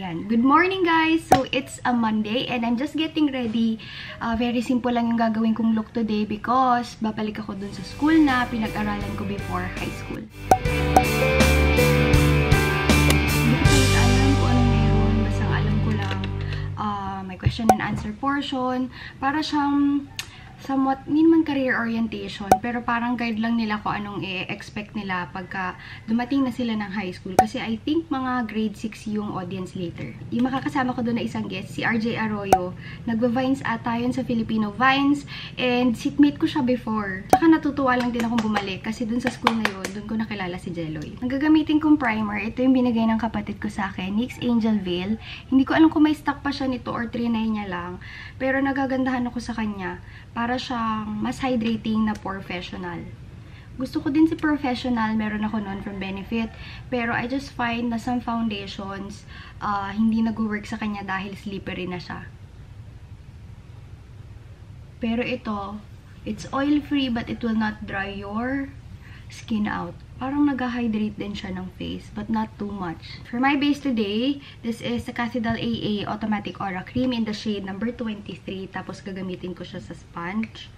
Ayan. Good morning, guys! So, it's a Monday and I'm just getting ready. Very simple lang yung gagawin kong look today because babalik ako dun sa school na pinag-aralan ko before high school. Hindi ko talaga alam kung anong meron. Basta alam ko lang may question and answer portion. Para siyang somewhat, hindi naman career orientation, pero parang guide lang nila kung anong i-expect nila pagka dumating na sila ng high school. Kasi I think mga grade 6 yung audience later. Yung makakasama ko doon na isang guest, si RJ Arroyo. Nagva-Vines ata yun sa Filipino Vines, and seatmate ko siya before. Tsaka natutuwa lang din akong bumalik kasi doon sa school na yun, doon ko nakilala si Jeloy. Ang gagamitin kong primer, ito yung binigay ng kapatid ko sa akin, NYX Angel Veil. Hindi ko alam kung may stock pa siya nito or trinay niya lang, pero nagagandahan ako sa kanya. Para siyang mas hydrating na professional. Gusto ko din si professional, meron ako noon from Benefit, pero I just find na some foundations hindi nag-work sa kanya dahil slippery na siya. Pero ito, it's oil-free but it will not dry your skin out. Parang nag-hydrate din siya ng face, but not too much. For my base today, this is the Cathedral AA Automatic Aura Cream in the shade number 23. Tapos gagamitin ko siya sa sponge.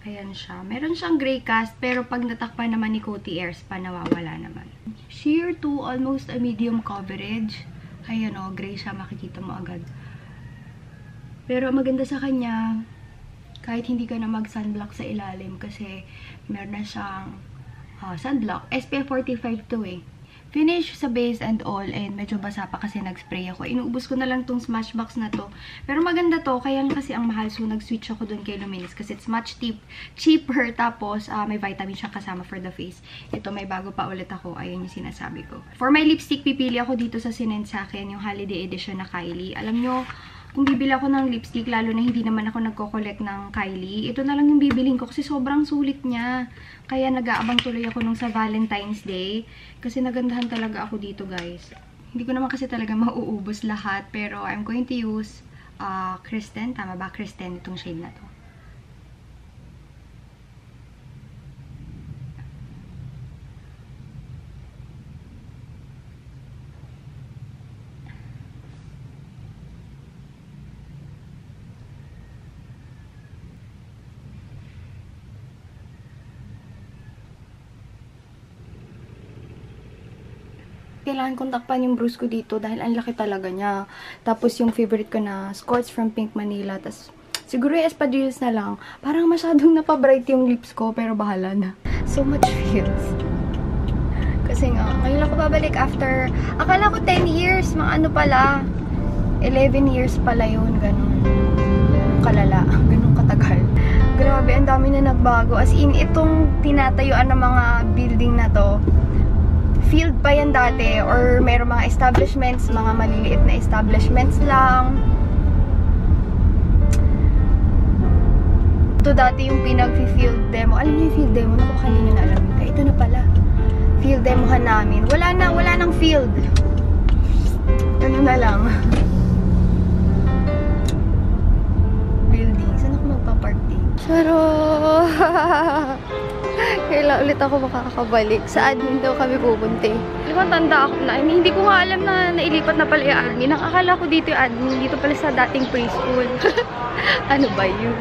Ayan siya. Meron siyang gray cast, pero pag natakpan naman ni Coty Air Spa, nawawala naman. Sheer to almost a medium coverage. Ayan o, gray siya. Makikita mo agad. Pero maganda sa kanya, kahit hindi ka na mag-sunblock sa ilalim kasi meron na siyang sunblock. SPF 45 to eh. Finish sa base and all, and medyo basa pa kasi nag-spray ako. Inuubos ko na lang tong Smashbox na to. Pero maganda to, kaya kasi ang mahal, so nag-switch ako dun kay Luminis kasi it's much cheaper. Tapos may vitamin siya kasama for the face. Ito, may bago pa ulit ako. Ayun yung sinasabi ko. For my lipstick, pipili ako dito sa sinend sa akin, yung holiday edition na Kylie. Alam nyo, kung bibili ako ng lipstick, lalo na hindi naman ako nagko-collect ng Kylie, ito na lang yung bibilin ko kasi sobrang sulit niya. Kaya nag-aabang tuloy ako nung sa Valentine's Day kasi nagandahan talaga ako dito, guys. Hindi ko naman kasi talaga mauubos lahat, pero I'm going to use Kristen. Tama ba? Kristen, itong shade na to. Kailangan kong takpan yung bruise ko dito dahil ang laki talaga niya. Tapos yung favorite ko na Scorch from Pink Manila. Tapos siguro yung espadrilles na lang. Parang masyadong napabright yung lips ko, pero bahala na. So much feels. Kasi nga, ngayon ako babalik after, akala ko 10 years, mga ano pala, 11 years pala yun, ganun. Ganun kalala, ganun katagal. Grabe, ang dami na nagbago. As in, itong tinatayuan ng mga building na to, field pa yan dati, or mayroong mga establishments, mga maliliit na establishments lang. Ito dati yung pinag-field demo. Alam niyo yung field demo? Naku, kanina na alam. Ay, ito na pala. Field demohan namin. Wala nang field. Ano na lang. Building. Saan ako magpa-park din? Pero kailan ulit ako makakabalik. Sa admin daw kami pupunta. Alam, tanda ako na. Hindi ko nga alam na nailipat na pala yung admin. Ang akala ko dito yung admin. Dito pala sa dating preschool. Ano ba yun?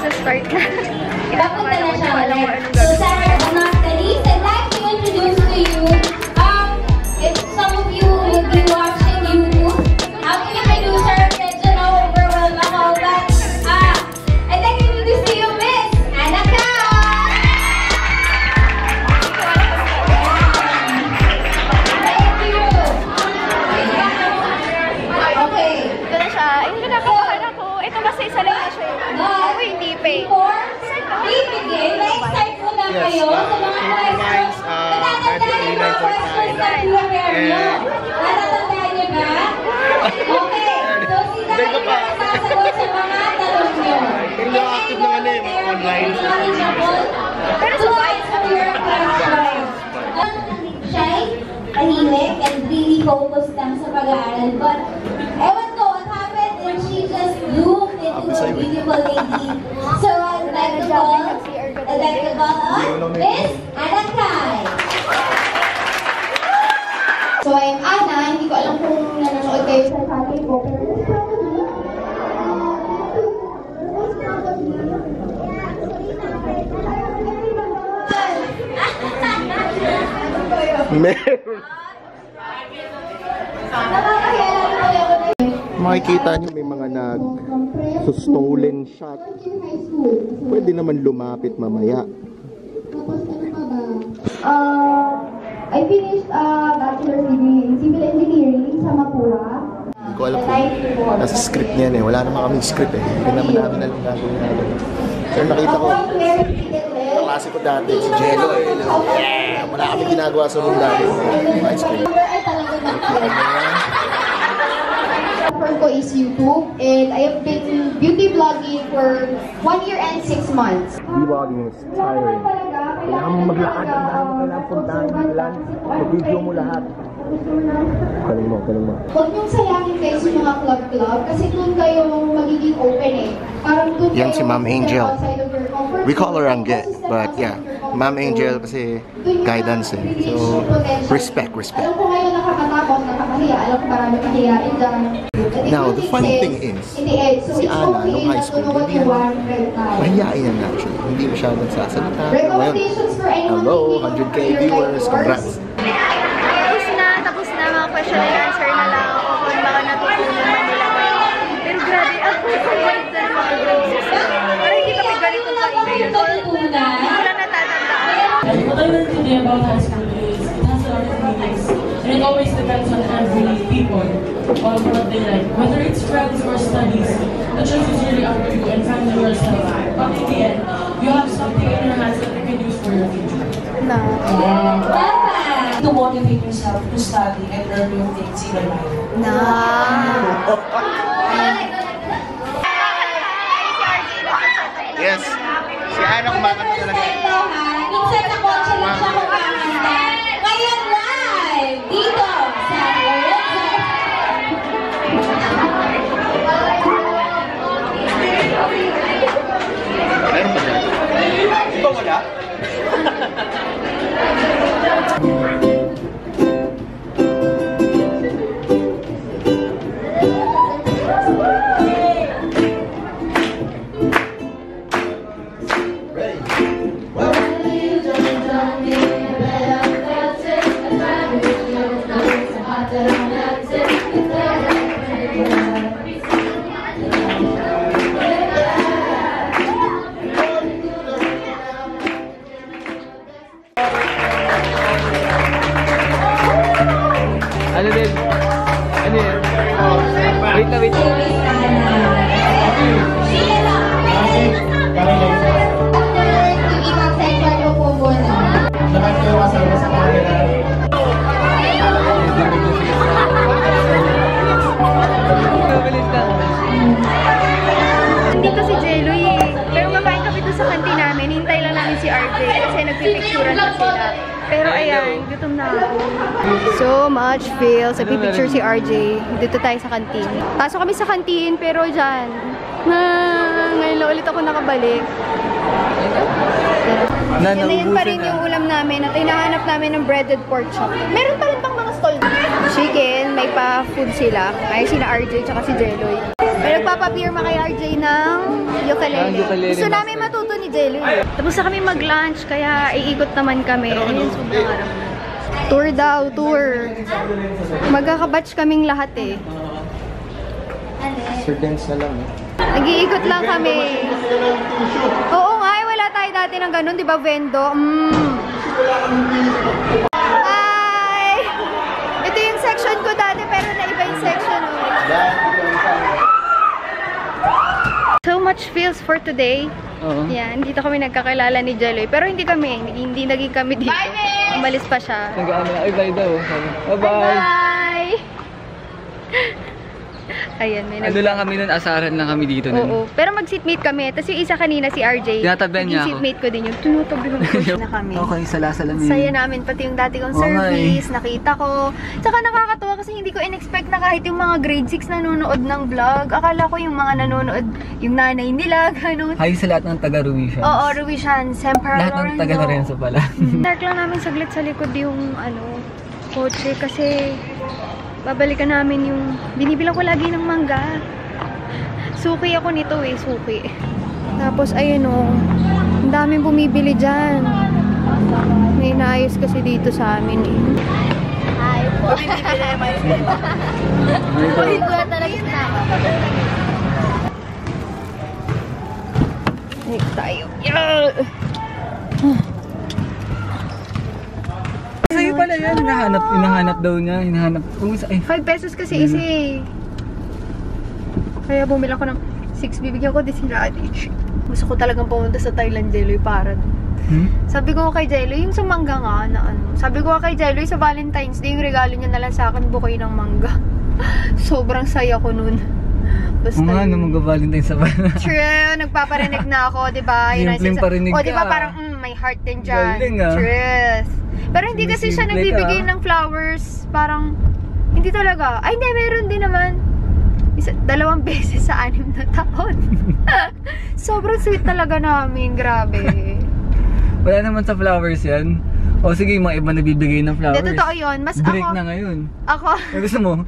Sa start na. Papunta na siya ulit. So, Sarah Anastasies, I'd like to introduce to you, if some of you would be watching YouTube, ang producer, medyo na-overwhelm ako, but, I'd like to introduce to you, Miss Anaka! Thank you! Okay. Ito na siya. Ay, kinakabahan ako. Ito kasi isa lang na siya. Ako hindi pa eh. Before we begin, na-excite po na kayo sa mga questions. Natatandaan niyo mga questions na pinag-air niyo? Natatandaan niyo ba? Okay. So, sino kayo nakasagot sa mga tanong niyo? Hindi ako active na ano yung online. Pero so, answer your questions. Shy, tahimik, and really focused lang sa pag-aaral. But, ewan ko, what happened when she just looked into a beautiful lady Miss Ana Kai. So, I'm Ana. Hindi ko alam kung nanonood kayo sa channel ko, pero Meron. Makikita niyo may mga nag-stolen shot. Pwede naman lumapit mamaya. I finished bachelor's degree in civil engineering sa Mapura. Hindi ko alam kung nasa script niyan eh. Wala naman kaming script eh. Hindi naman namin alam gagawin natin. Pero nakita ko, klase ko dati, si Jello eh. Yeah! Wala kami ginagawa sa room dati. May script. Platform ko is YouTube, and I have been beauty vlogging for 1 year and 6 months. Vlogging is tiring. Kailangan mo maglakad, kailangan puntahan mo lang, mag-video mo lahat. Galing mo. Huwag niyong sayangin kayo sa mga club, kasi doon kayo magiging open eh. Parang doon Yan kayo si Ma'am Angel. outside of your comfort We call her zone. Angge, but yeah, Ma'am Angel kasi guidance eh. So, respect. Alam ko ngayon nakakatakot, nakakahiya. Alam ko marami kahiyain dyan. Now, the funny thing is, si Ana, nung high school, hindi mahihain yan actually. Hindi masyadong sasalita. Ngayon, hello, 100k viewers, congrats. Tapos na, mga question and answer na lang ako kung baka natutunan man nila ngayon. Pero grabe, ako surprised na mga grade 6. Parang hindi kami ganito ka-ingay. Wala natatandaan. What I learned today about high school is it has a lot of meanings. And it always depends on every people, on what they like. Whether it's friends or studies, the choice is really up to you and finding yourself. But in the end, you have something in your hands that you can use for your future. To motivate yourself to study and learn new things in your life. Yes, si Ana kumakanta talaga. Minsan na kotse lang siya kumakanta. Ngayon live! Dito sa Lorenzo. Meron ba dyan? Di ba wala? Ano din? Ano yan? Wait na, wait. Dito si Jello eh. Pero makain kami doon sa kantin namin. Hintay lang namin si RJ kasi nagpipicturean na sila. Pero ayan, gutom na ako. So much feels. Nagpipicture si RJ. Dito tayo sa kantin. Pasok kami sa kantin, pero dyan. Ngayon lang ulit ako nakabalik. Yan pa rin yung ulam namin at hinahanap namin ng breaded pork chop. Meron pa rin pang mga stall. Chicken, may pa-food sila. Ay, sina RJ tsaka si Jelloy. May nagpapapirma kay RJ ng ukulele. Gusto namin matuto ni Jelloy. Tapos na kami mag-lunch, kaya iikot naman kami. Ayun, sobrang harap. Tour daw, tour. Magkakabatch kaming lahat eh. Sir Dance na lang eh. Nag-iikot lang kami. Oo nga, wala tayo dati ng ganun, di ba, Vendo? Hi! Ito yung section ko dati, pero naiba yung section. So much feels for today. Yan, dito kami nagkakilala ni Jelloy. Pero hindi naging kami dito. Umalis pa siya. Nag-ano, ay bye daw. Bye-bye! Bye! Ayan, may Ano lang kami nun, asaran lang kami dito nun. Oo. Pero mag-seatmate kami. Tapos yung isa kanina, si RJ. Tinatabihan niya ako. seatmate ko din yung tinutabihan ko na kami. Okay, sala-sala namin. Saya namin, pati yung dati kong service, nakita ko. Tsaka nakakatawa kasi hindi ko in-expect na kahit yung mga grade 6 nanonood ng vlog. Akala ko yung mga nanonood, yung nanay nila, gano'n. Hi sa lahat ng taga-Ruwishan. Oo, Ruwishan, Semper Lahat ng taga-Lorenzo pala. Dark lang namin saglit sa likod yung kotse kasi babalikan namin yung binibilang ko lagi ng mangga. Suki ako nito suki. Tapos ayun ang daming bumibili dyan. May naayos kasi dito sa amin Hi po. Bumibili na yung Uy, ko talaga na. Next tayo. Sa'yo pala yan, hinahanap daw niya, 5 pesos kasi isa Kaya bumili ako ng 6, bibigyan ko din si Radish. Gusto ko talagang pumunta sa Thailand, Jeloy, para sabi ko kay Jeloy, yung sa mangga nga na sabi ko kay Jeloy, sa Valentine's Day, yung regalo niya na lang sa akin, bukay ng mangga. Sobrang saya ko nun. Basta mag-Valentine's sa Valentine's. True, nagpaparinig na ako, diba? Simpleng parinig ka. Diba parang, may heart din dyan. Galing, True. Pero hindi kasi siya nagbibigay ng flowers. Parang, hindi talaga. Ay, hindi, meron din naman. 2 beses sa 6 na taon. Sobrang sweet talaga namin. Grabe. Wala naman sa flowers yan. O sige, yung mga iba nagbibigay ng flowers. Hindi, totoo yun. Mas break ako, na ngayon. Ako. Gusto mo?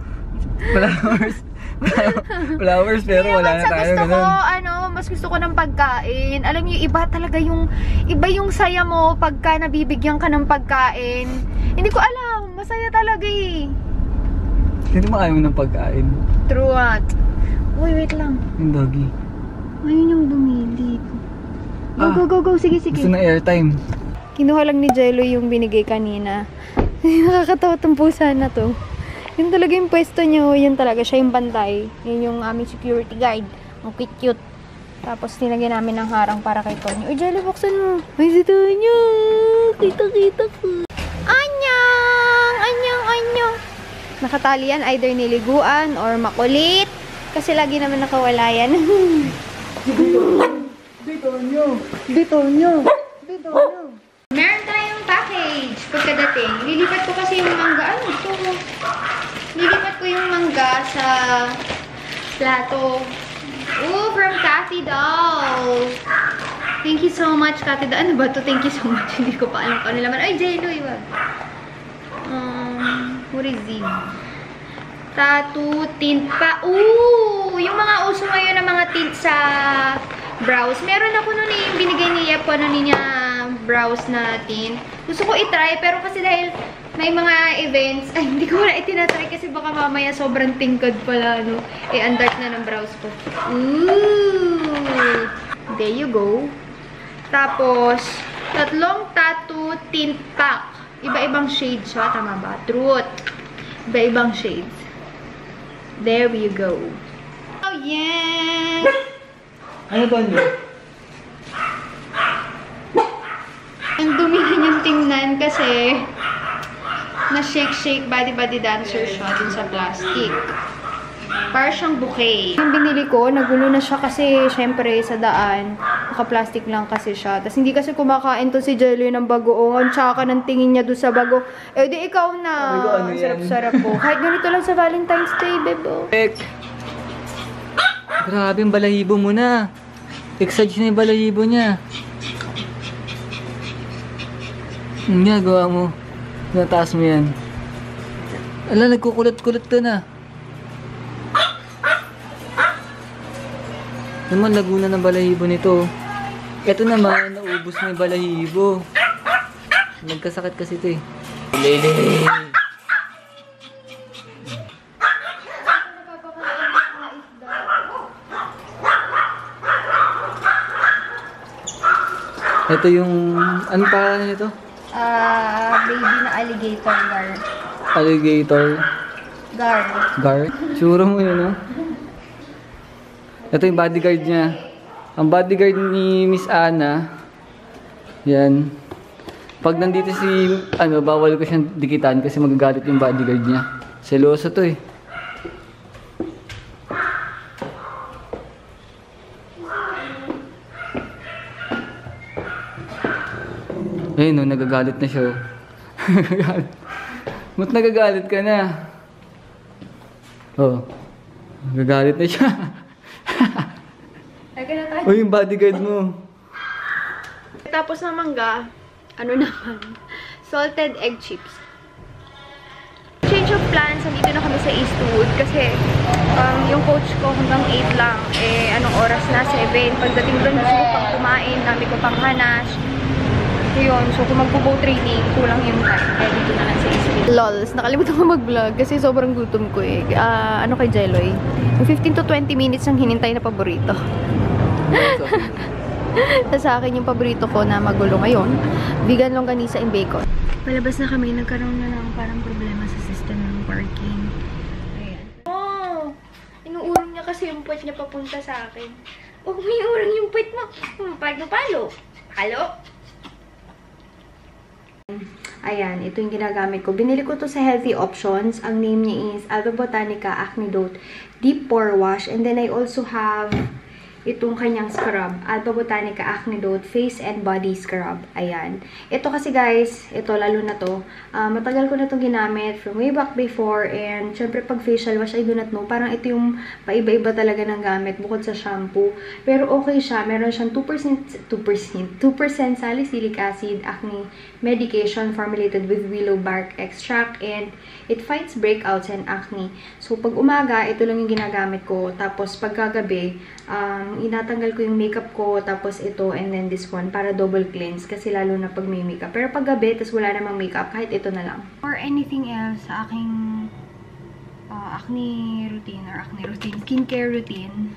Flowers. Flowers, pero wala na tayo. Gusto ko, mas gusto ko ng pagkain. Alam niyo, iba talaga iba yung saya mo pagka nabibigyan ka ng pagkain. Hindi ko alam. Masaya talaga Hindi mo ayaw ng pagkain. True what? Uy, wait lang. Yung doggy. Ayun yung bumili. Go. Sige. Gusto na airtime. Kinuha lang ni Jello yung binigay kanina. Nakakatawa tong pusa na to. Yun talaga yung pwesto niyo. Yun talaga. Siya yung bantay. Yun yung aming security guard. Ang cute. Tapos tinagyan namin ng harang para kay Tonyo. Uy, Jello, buksan mo. Ay, si Tonyo. Kita ko. Anyang. Nakatali yan. Either niliguan or makulit. Kasi lagi naman nakawala yan. Bitonyo. Meron tayong package pagkadating. Lilipat ko kasi yung mangga. Lilipat ko yung mangga sa plato. Ooh, from Cathy Doll. Thank you so much, Cathy Doll. Ano ba to? Thank you so much. Hindi ko pa alam kung ano naman. Ay, Jello, iba. What is it? Tattoo, tint pa. Ooh! Yung mga uso ngayon na mga tint sa brows. Meron ako nun yung binigay ni Yep, niya brows na tint. Gusto ko itry, pero kasi dahil may mga events, ay, hindi ko na itinatry kasi baka mamaya sobrang tingkad pala, ang dark na ng brows ko. Ooh! There you go. Tapos, 3 tattoo tint pack. Iba-ibang shades siya. Tama ba? Truth. Iba-ibang shades. There we go. Oh, yes! Ano to nyo? Ang dumi niyang tingnan kasi na-shake-shake body dancer siya dun sa plastic. Para siyang bouquet. Yung binili ko, nagulo na siya kasi syempre sa daan, naka-plastic lang kasi siya. Tapos hindi kasi kumakain to si Jelly ng bagoong. Tsaka ng tingin niya doon sa bago. Eh di ikaw na. Ano sarap-sarap po. Kahit ganito lang sa Valentine's Day, bebo. Grabe yung balahibo mo na. Exage na yung balahibo niya. Ang ginagawa mo. Nataas mo yan. Ala, nagkukulat-kulat ka na. Naman, laguna ng balahibo nito. Ito naman, naubos na yung balahibo. Nagkasakit kasi ito Lele! Ito yung... Anong pangalan nito? Baby na alligator gar. Alligator? Gar? Sure mo yun, no? Ito yung bodyguard niya. Ang bodyguard ni Miss Ana. Yan. Pag nandito si... bawal ko siyang dikitan kasi magagalit yung bodyguard niya. Seloso to Ayun, no, nagagalit na siya. Ba't nagagalit ka na? Oh, nagagalit na siya. Oh, yung bodyguard mo. Tapos na mangga, ano naman, salted egg chips. Change of plans, nandito na kami sa Eastwood kasi yung coach ko hanggang 8 lang. Eh, anong oras na? 7. Pagdating doon, gusto ko pang kumain, dami ko pang hanas. Yun, so kung magpo-boat training, kulang yung time. Kaya dito na lang sa Eastwood. Lols, nakalimutan ko mag-vlog kasi sobrang gutom ko eh. Ano kay Jeloy? Yung 15 to 20 minutes ang hinintay na paborito. Sa akin yung paborito ko na magulo ngayon, vegan longganisa and bacon. Palabas na kami, nagkaroon na ng parang problema sa system ng parking. Ayan. Oh! Inuurong niya kasi yung puwet niya papunta sa akin. Oh, may urong yung puwet mo. Palo. Halo? Ayan, ito yung ginagamit ko. Binili ko to sa Healthy Options. Ang name niya is Alba Botanica Acne Dot Deep Pore Wash. And then I also have itong kanyang scrub, Alba Botanica Acne Dot Face and Body Scrub. Ayan. Ito kasi guys, ito lalo na to, matagal ko na itong ginamit from way back before, and syempre pag facial wash, I do not know, parang ito yung paiba-iba talaga ng gamit bukod sa shampoo. Pero okay siya, meron siyang 2% salicylic acid acne medication formulated with willow bark extract, and it fights breakouts and acne. So pag umaga, ito lang yung ginagamit ko. Tapos pag kagabi, inatanggal ko yung makeup ko, tapos ito, and then this one, para double cleanse, kasi lalo na pag may makeup. Pero pag gabi, tas wala namang makeup, kahit ito na lang. Or anything else sa aking acne routine, skincare routine,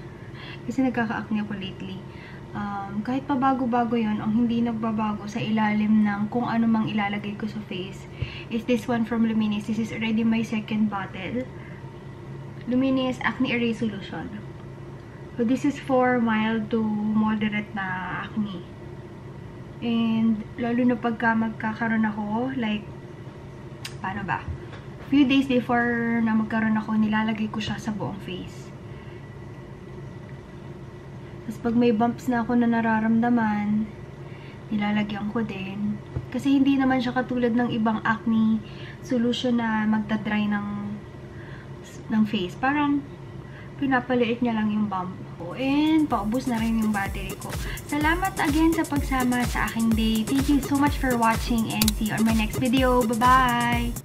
kasi nagkaka-acne ako lately. Kahit pa bago-bago yun, ang hindi nagbabago sa ilalim ng kung ano mang ilalagay ko sa face, is this one from Luminis. This is already my second bottle. Luminis Acne Erase Solution. So, this is for mild to moderate na acne. And, lalo na pagka magkakaroon ako, like, paano ba? Few days before na magkaroon ako, nilalagay ko siya sa buong face. Tapos, pag may bumps na ako na nararamdaman, nilalagyan ko din. Kasi hindi naman siya katulad ng ibang acne solution na magdadry ng face. Parang, pinapaliit niya lang yung bump ko. And, paubos na rin yung battery ko. Salamat again sa pagsama sa aking day. Thank you so much for watching and see you on my next video. Bye-bye!